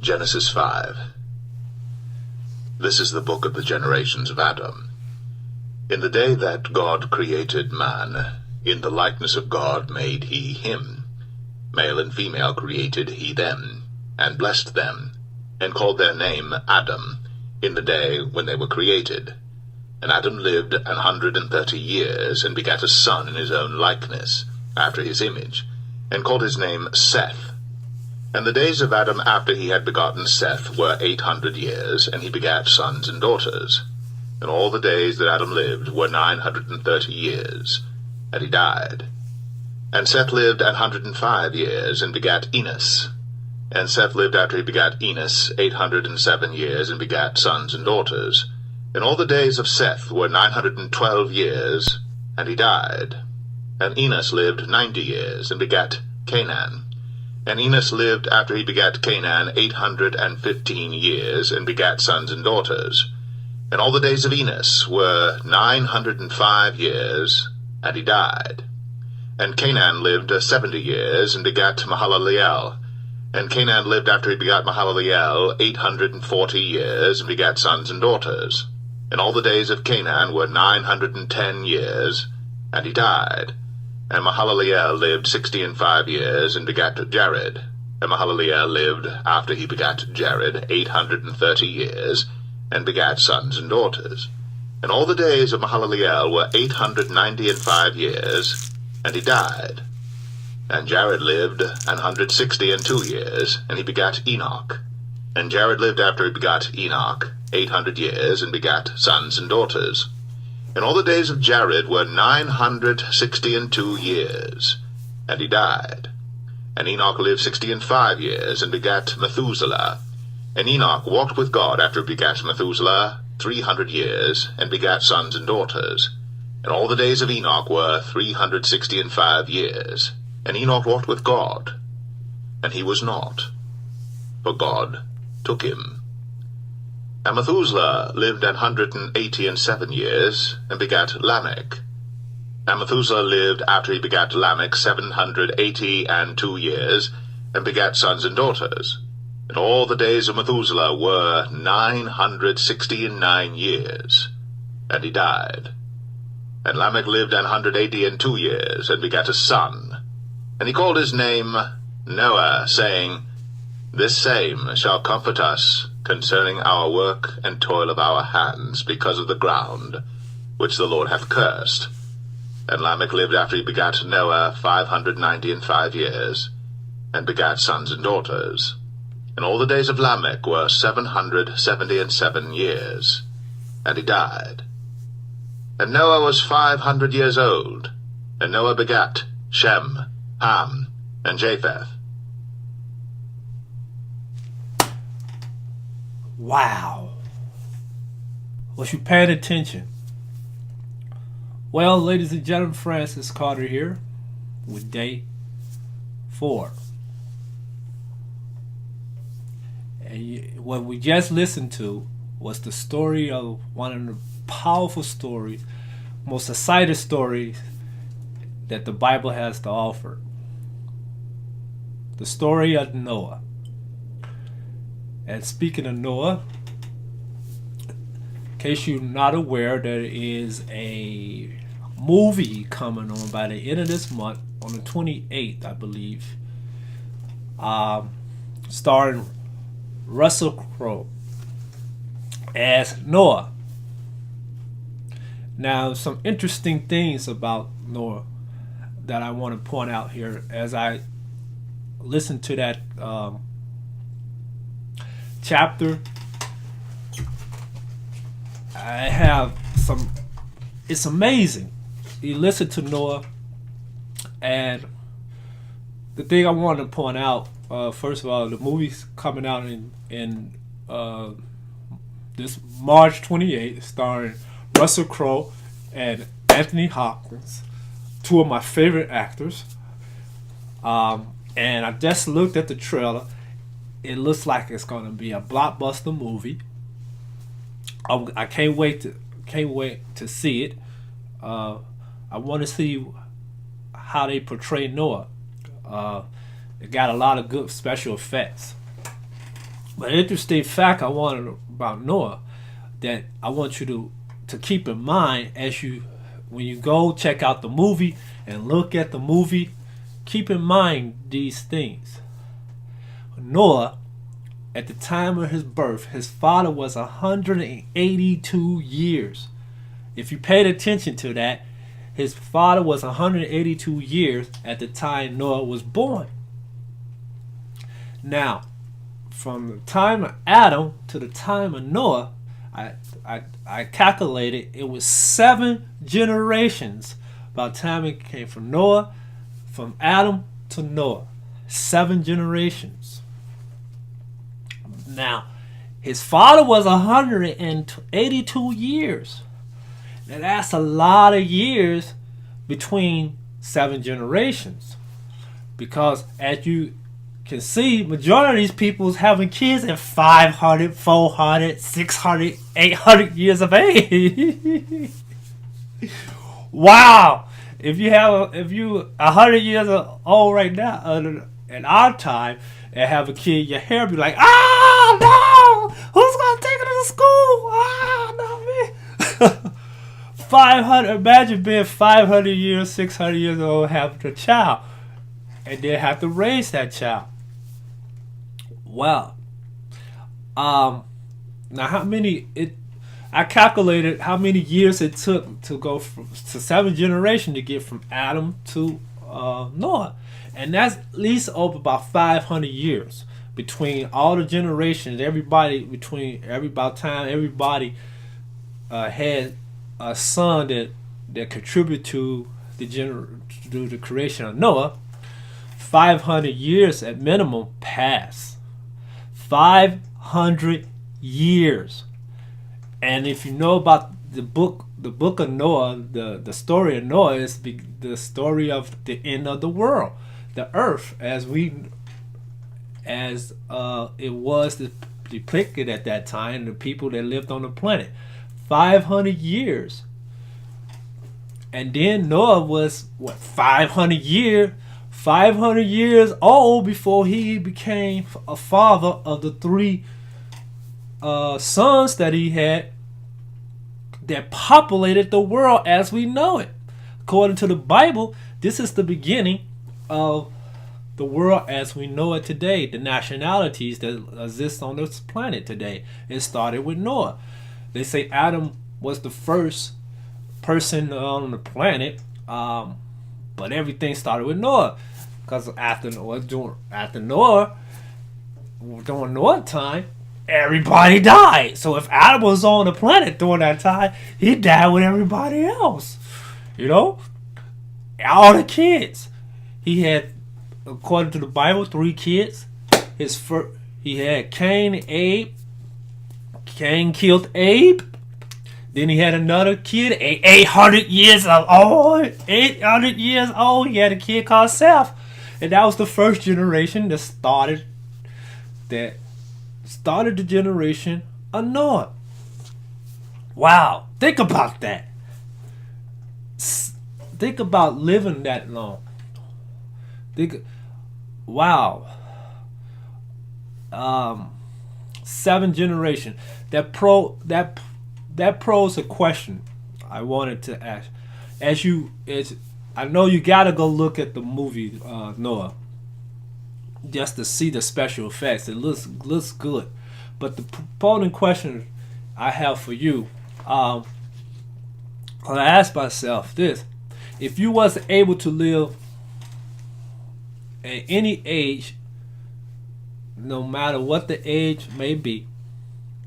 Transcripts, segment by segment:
Genesis 5. This is the book of the generations of Adam. In the day that God created man, in the likeness of God made he him. Male and female created he them, and blessed them, and called their name Adam, in the day when they were created. And Adam lived 130 years, and begat a son in his own likeness, after his image, and called his name Seth. And the days of Adam after he had begotten Seth were 800 years, and he begat sons and daughters. And all the days that Adam lived were 930 years, and he died. And Seth lived 105 years, and begat Enos. And Seth lived after he begat Enos 807 years, and begat sons and daughters. And all the days of Seth were 912 years, and he died. And Enos lived 90 years, and begat Canaan. And Enos lived after he begat Canaan 815 years, and begat sons and daughters. And all the days of Enos were 905 years, and he died. And Canaan lived 70 years, and begat Mahalaleel. And Canaan lived after he begat Mahalaleel 840 years, and begat sons and daughters. And all the days of Canaan were 910 years, and he died. And Mahalaleel lived 65 years, and begat Jared. And Mahalaleel lived, after he begat Jared, 830 years, and begat sons and daughters. And all the days of Mahalaleel were 895 years, and he died. And Jared lived 162 years, and he begat Enoch. And Jared lived after he begat Enoch 800 years, and begat sons and daughters. And all the days of Jared were 962 years, and he died. And Enoch lived 65 years, and begat Methuselah. And Enoch walked with God after he begat Methuselah 300 years, and begat sons and daughters. And all the days of Enoch were 365 years. And Enoch walked with God, and he was not, for God took him. And Methuselah lived 187 years, and begat Lamech. And Methuselah lived after he begat Lamech 782 years, and begat sons and daughters. And all the days of Methuselah were 969 years, and he died. And Lamech lived 182 years, and begat a son. And he called his name Noah, saying, This same shall comfort us concerning our work and toil of our hands, because of the ground which the Lord hath cursed. And Lamech lived after he begat Noah 595 years, and begat sons and daughters. And all the days of Lamech were 777 years, and he died. And Noah was 500 years old, and Noah begat Shem, Ham, and Japheth. Wow. Was you paying attention? Well, ladies and gentlemen, Francis Carter here with day 4. And what we just listened to was the story of one of the powerful stories, most exciting stories that the Bible has to offer. The story of Noah. And speaking of Noah, in case you're not aware, there is a movie coming on by the end of this month, on the 28th, I believe, starring Russell Crowe as Noah. Now, some interesting things about Noah that I want to point out here as I listen to that chapter. I have some, it's amazing. You listen to Noah, and the thing I wanted to point out, first of all, the movie's coming out in this March 28th, starring Russell Crowe and Anthony Hopkins, two of my favorite actors. And I just looked at the trailer. It looks like it's going to be a blockbuster movie. I can't wait to see it. I want to see how they portray Noah. It got a lot of good special effects. But interesting fact I wanted about Noah that I want you to keep in mind as you when you go check out the movie and look at the movie, keep in mind these things. Noah, at the time of his birth, his father was 182 years. If you paid attention to that, his father was 182 years at the time Noah was born. Now, from the time of Adam to the time of Noah, I calculated it was 7 generations by the time it came from Noah, from Adam to Noah. 7 generations. Now, his father was 182 years. Now that's a lot of years between 7 generations. Because as you can see, majority of these people is having kids at 500, 400, 600, 800 years of age. Wow! If you 100 years old right now, in our time, and have a kid, your hair be like, no! Who's gonna take it to school? Not me. 500. Imagine being 500 years, 600 years old, having a child, and then have to raise that child. Wow. Now how many I calculated how many years it took to go to 7 generations to get from Adam to Noah, and that's at least over about 500 years between all the generations. Everybody had a son that contributed to the creation of Noah. 500 years at minimum passed. 500 years. And if you know about the book of Noah, the story of Noah is the story of the end of the world, the earth as it was depicted at that time, the people that lived on the planet. 500 years. And then Noah was 500 years old before he became a father of the 3 sons that he had that populated the world as we know it. According to the Bible, this is the beginning of the world as we know it today, the nationalities that exist on this planet today. It started with Noah. They say Adam was the first person on the planet, but everything started with Noah. Because during Noah time, everybody died. So if Adam was on the planet during that time, he died with everybody else. All the kids. He had, according to the Bible, 3 kids. He had Cain and Abe. Cain killed Abe. Then he had another kid, 800 years old. 800 years old. He had a kid called Seth. And that was the first generation that started the generation of Noah. Wow. Think about that. Think about living that long. Wow. 7 generations. That pros a question I wanted to ask. I know you gotta go look at the movie Noah just to see the special effects. It looks good. But the important question I have for you, I asked myself this: if you was able to live at any age, no matter what the age may be,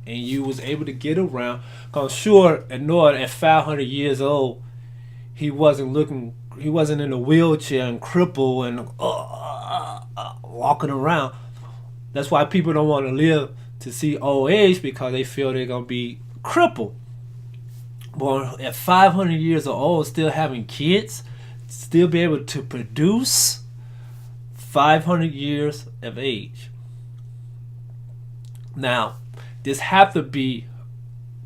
and you was able to get around, cause sure, at Noah at 500 years old, he wasn't in a wheelchair and crippled and walking around. That's why people don't want to live to see old age, because they feel they're gonna be crippled. But at 500 years old, still having kids, still be able to produce, 500 years of age. Now, this have to be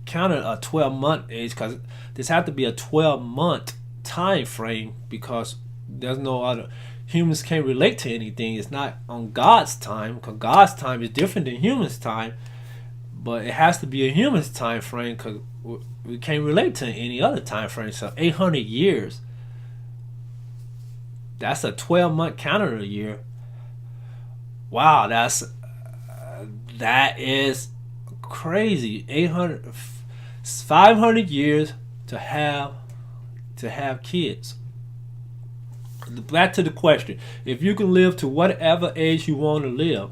counted a 12-month age, because this have to be a 12-month time frame, because there's no other. humans can't relate to anything. It's not on God's time, because God's time is different than humans' time. But it has to be a human's time frame, because we can't relate to any other time frame. So 800 years, that's a 12-month calendar year. Wow, that is crazy. 500 years to have kids. Back to the question: if you can live to whatever age you want to live,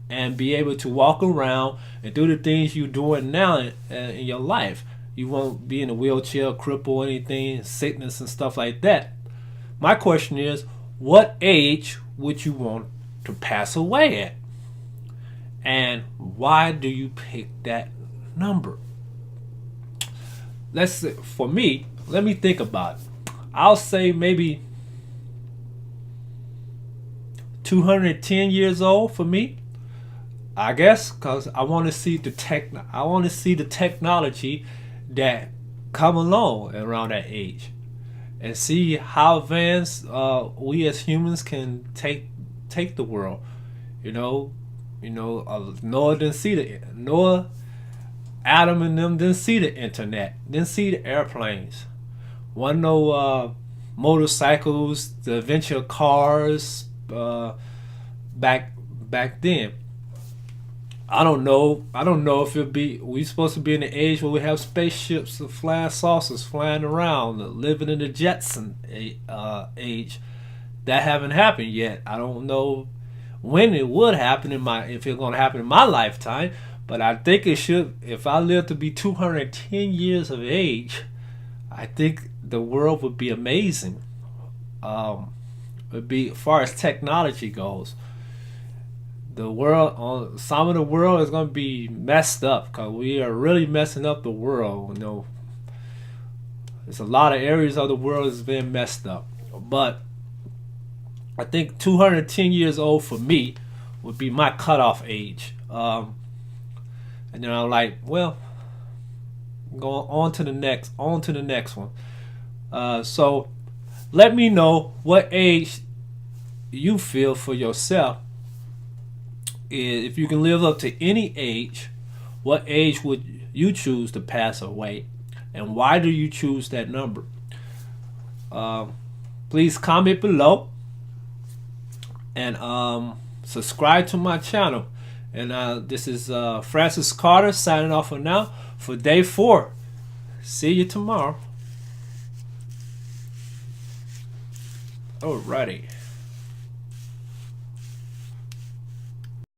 and be able to walk around and do the things you're doing now in your life, you won't be in a wheelchair, cripple, anything, sickness and stuff like that. My question is, what age would you want to pass away at? And why do you pick that number? For me, let me think about it. I'll say maybe 210 years old for me. I guess because I want to see the technology that come along around that age, and see how advanced we as humans can take the world. Noah, Adam and them didn't see the internet, didn't see the airplanes, wasn't no motorcycles, the adventure cars back then. I don't know if we supposed to be in the age where we have spaceships, flying saucers flying around, living in the Jetson age. That haven't happened yet. I don't know when it would happen if it's going to happen in my lifetime, but I think it should. If I live to be 210 years of age, I think the world would be amazing. Would be as far as technology goes. Some of the world is going to be messed up, because we are really messing up the world. There's a lot of areas of the world that's been messed up, but I think 210 years old for me would be my cutoff age. And then I'm like, well, going on to the next one. So let me know what age you feel for yourself. If you can live up to any age, what age would you choose to pass away, and why do you choose that number? Please comment below, and subscribe to my channel. And this is Francis Carter signing off for now for day 4. See you tomorrow. Alrighty.